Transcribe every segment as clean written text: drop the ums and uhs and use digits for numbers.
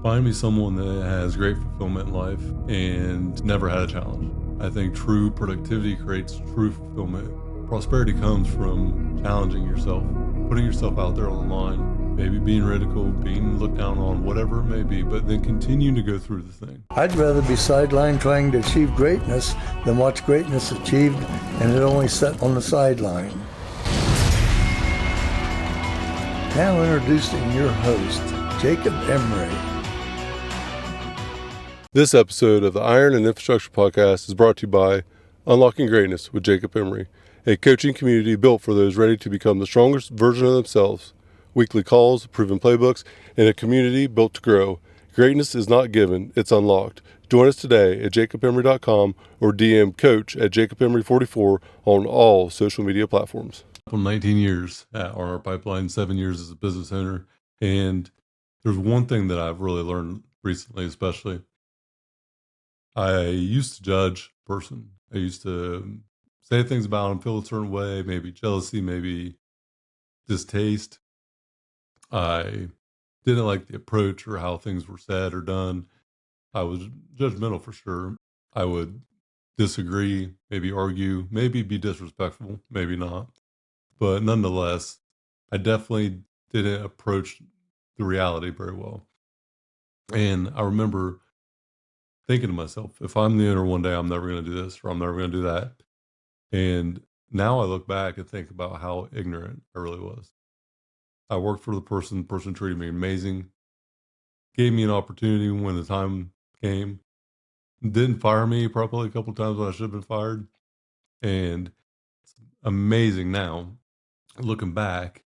Find me someone that has great fulfillment in life and never had a challenge. I think true productivity creates true fulfillment. Prosperity comes from challenging yourself, putting yourself out there on the line, maybe being ridiculed, being looked down on, whatever it may be, but then continuing to go through the thing. I'd rather be sidelined trying to achieve greatness than watch greatness achieved and it only set on the sideline. Now introducing your host, Jacob Emery. This episode of the Iron and Infrastructure Podcast is brought to you by Unlocking Greatness with Jacob Emery, a coaching community built for those ready to become the strongest version of themselves. Weekly calls, proven playbooks, and a community built to grow. Greatness is not given, it's unlocked. Join us today at jacobemery.com or DM coach at jacobemery44 on all social media platforms. 19 years at R&R Pipeline, 7 years as a business owner. And there's one thing that I've really learned recently, especially. I used to judge a person. I used to say things about them, feel a certain way, maybe jealousy, maybe distaste. I didn't like the approach or how things were said or done. I was judgmental for sure. I would disagree, maybe argue, maybe be disrespectful, maybe not. But nonetheless, I definitely didn't approach the reality very well. And I remember thinking to myself, if I'm the owner one day, I'm never going to do this or I'm never going to do that. And now I look back and think about how ignorant I really was. I worked for the person treated me amazing, gave me an opportunity when the time came, didn't fire me probably a couple of times when I should have been fired. And it's amazing now, looking back,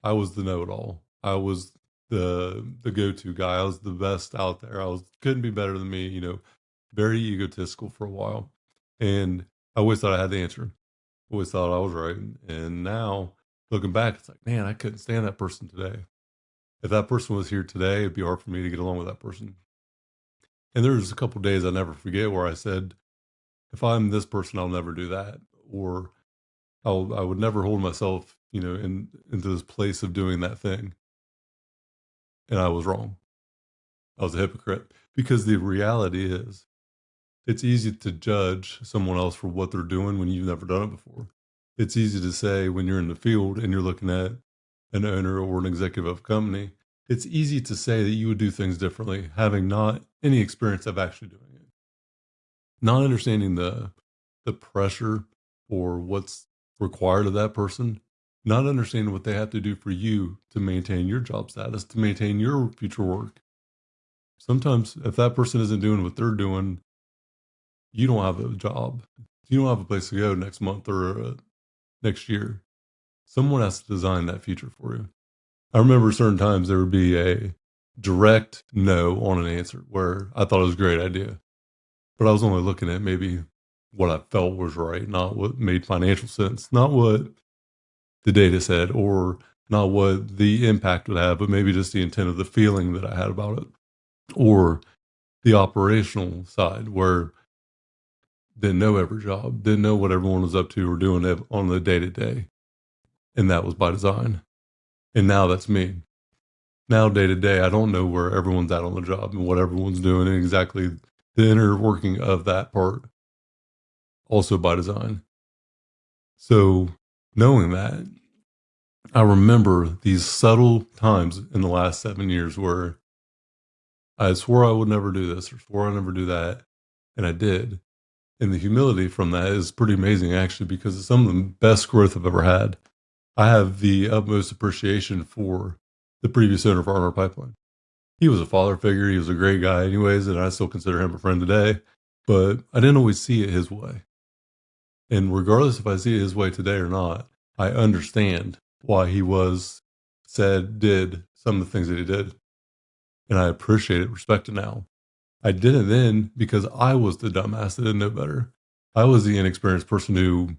I was the know-it-all. I was the go-to guy. I was the best out there. Couldn't be better than me, very egotistical for a while. And I always thought I had the answer. Always thought I was right. And now looking back, it's like, man, I couldn't stand that person today. If that person was here today, it'd be hard for me to get along with that person. And there's a couple of days I never forget where I said, if I'm this person, I'll never do that. Or I would never hold myself, into this place of doing that thing. And I was wrong. I was a hypocrite, because the reality is it's easy to judge someone else for what they're doing when you've never done it before. It's easy to say when you're in the field and you're looking at an owner or an executive of a company, it's easy to say that you would do things differently, having not any experience of actually doing it. Not understanding the pressure or what's required of that person, not understanding what they have to do for you to maintain your job status, to maintain your future work. Sometimes if that person isn't doing what they're doing, you don't have a job. You don't have a place to go next month or next year. Someone has to design that future for you. I remember certain times there would be a direct no on an answer where I thought it was a great idea, but I was only looking at maybe what I felt was right, not what made financial sense, not what the data said or not what the impact would have, but maybe just the intent of the feeling that I had about it, or the operational side where didn't know every job, didn't know what everyone was up to or doing on the day-to-day. And that was by design. And now that's me. Now day-to-day, I don't know where everyone's at on the job and what everyone's doing and exactly the inner working of that part. Also by design. So knowing that, I remember these subtle times in the last 7 years where I swore I would never do this or swore I'd never do that. And I did. And the humility from that is pretty amazing, actually, because it's some of the best growth I've ever had. I have the utmost appreciation for the previous owner of R&R Pipeline. He was a father figure. He was a great guy anyways, and I still consider him a friend today. But I didn't always see it his way. And regardless if I see it his way today or not, I understand why he did some of the things that he did. And I appreciate it, respect it now. I did it then because I was the dumbass that didn't know better. I was the inexperienced person who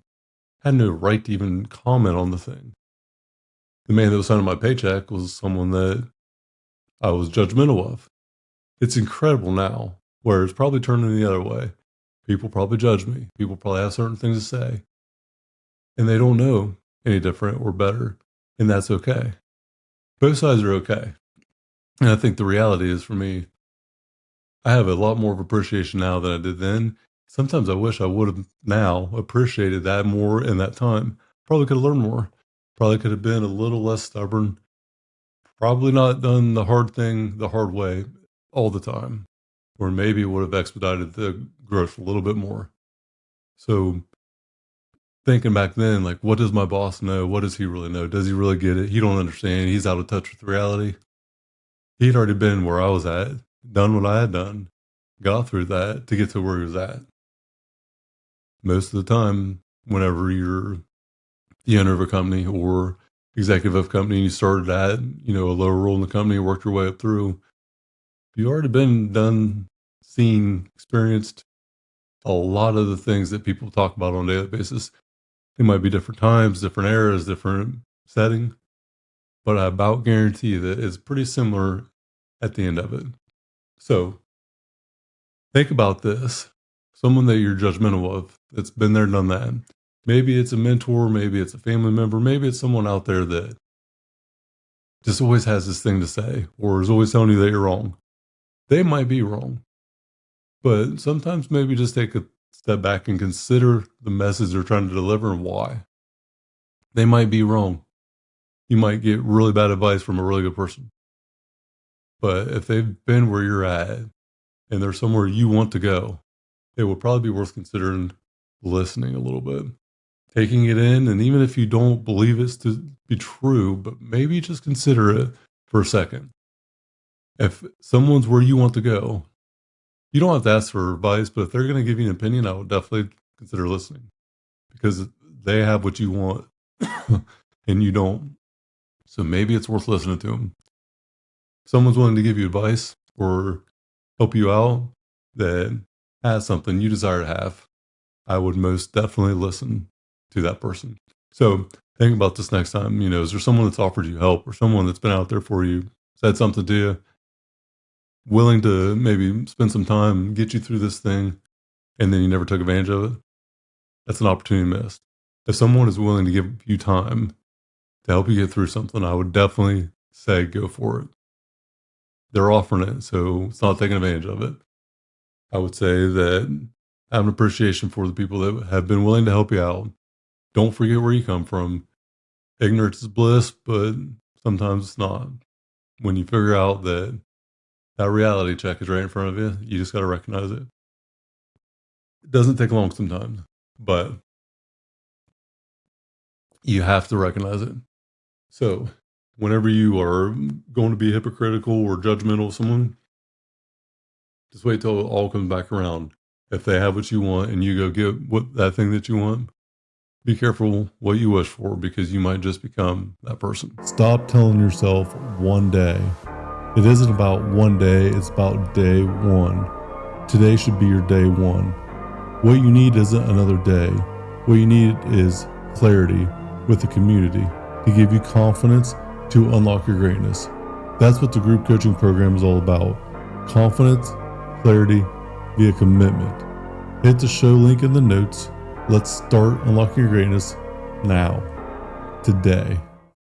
had no right to even comment on the thing. The man that was signing my paycheck was someone that I was judgmental of. It's incredible now, where it's probably turning the other way. People probably judge me. People probably have certain things to say. And they don't know any different or better. And that's okay. Both sides are okay. And I think the reality is for me, I have a lot more of appreciation now than I did then. Sometimes I wish I would have now appreciated that more in that time. Probably could have learned more. Probably could have been a little less stubborn. Probably not done the hard thing the hard way all the time. Or maybe it would have expedited the growth a little bit more. So thinking back then, like, what does my boss know? What does he really know? Does he really get it? He don't understand. He's out of touch with reality. He'd already been where I was at, done what I had done, got through that to get to where he was at. Most of the time, whenever you're the owner of a company or executive of a company, and you started at, a lower role in the company, worked your way up through, you've already been done, seen, experienced a lot of the things that people talk about on a daily basis. It might be different times, different eras, different setting, but I about guarantee that it's pretty similar at the end of it. So think about this. Someone that you're judgmental of that's been there, done that. Maybe it's a mentor, maybe it's a family member, maybe it's someone out there that just always has this thing to say or is always telling you that you're wrong. They might be wrong, but sometimes maybe just take a step back and consider the message they're trying to deliver and why. They might be wrong. You might get really bad advice from a really good person. But if they've been where you're at and they're somewhere you want to go, it would probably be worth considering listening a little bit, taking it in. And even if you don't believe it's to be true, but maybe just consider it for a second. If someone's where you want to go, you don't have to ask for advice, but if they're going to give you an opinion, I would definitely consider listening because they have what you want and you don't. So maybe it's worth listening to them. Someone's willing to give you advice or help you out that has something you desire to have, I would most definitely listen to that person. So think about this next time. Is there someone that's offered you help or someone that's been out there for you, said something to you, willing to maybe spend some time, get you through this thing, and then you never took advantage of it? That's an opportunity missed. If someone is willing to give you time to help you get through something, I would definitely say go for it. They're offering it, so it's not taking advantage of it. I would say that have an appreciation for the people that have been willing to help you out. Don't forget where you come from. Ignorance is bliss, but sometimes it's not. When you figure out that reality check is right in front of you, you just got to recognize it. It doesn't take long sometimes, but you have to recognize it. So whenever you are going to be hypocritical or judgmental of someone, just wait till it all comes back around. If they have what you want and you go get that thing that you want, be careful what you wish for because you might just become that person. Stop telling yourself one day. It isn't about one day, it's about day one. Today should be your day one. What you need isn't another day. What you need is clarity with the community to give you confidence to unlock your greatness. That's what the group coaching program is all about. Confidence, clarity, via commitment. Hit the show link in the notes. Let's start unlocking your greatness now, today.